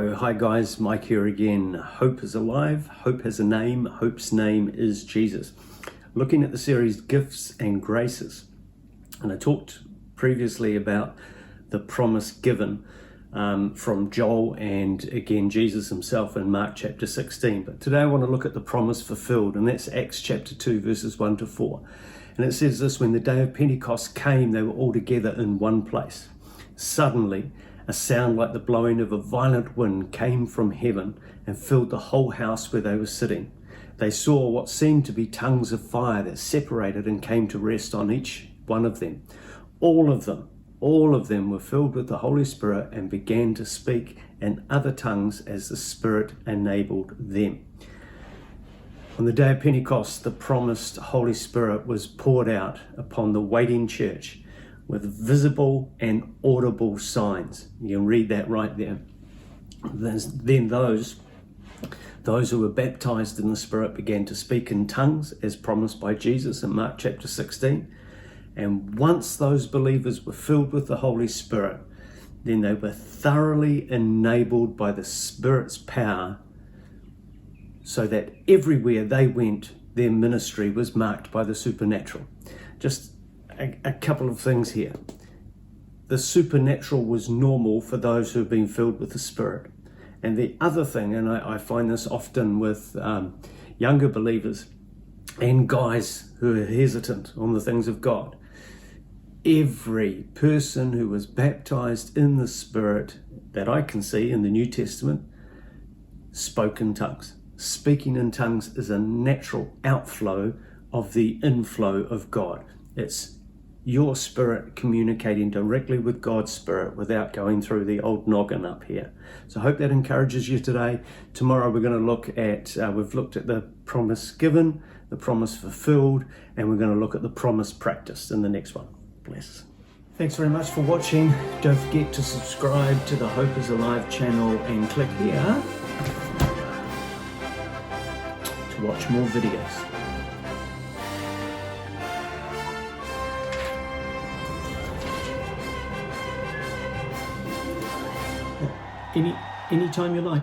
So, hi guys, Mike here again. Hope is alive, hope has a name, hope's name is Jesus. Looking at the series Gifts and Graces. And I talked previously about the promise given from Joel and again Jesus himself in Mark chapter 16. But today I want to look at the promise fulfilled, and that's Acts chapter 2 verses 1 to 4. And it says this: when the day of Pentecost came, they were all together in one place. Suddenly, a sound like the blowing of a violent wind came from heaven and filled the whole house where they were sitting. They saw what seemed to be tongues of fire that separated and came to rest on each one of them. All of them were filled with the Holy Spirit and began to speak in other tongues as the Spirit enabled them. On the day of Pentecost, the promised Holy Spirit was poured out upon the waiting church with visible and audible signs. You can read that right there. Then those who were baptized in the Spirit began to speak in tongues as promised by Jesus in Mark chapter 16. And once those believers were filled with the Holy Spirit, then they were thoroughly enabled by the Spirit's power, so that everywhere they went, their ministry was marked by the supernatural. Just a couple of things here. The supernatural was normal for those who have been filled with the Spirit. And the other thing, and I find this often with younger believers and guys who are hesitant on the things of God, every person who was baptized in the Spirit that I can see in the New Testament spoke in tongues. Speaking in tongues is a natural outflow of the inflow of God. It's your spirit communicating directly with God's Spirit without going through the old noggin up here. So I hope that encourages you today. Tomorrow we're going to look at, we've looked at the promise given, the promise fulfilled, and we're going to look at the promise practiced in the next one. Bless. Thanks very much for watching. Don't forget to subscribe to the Hope is Alive channel and click here to watch more videos. Anytime you like.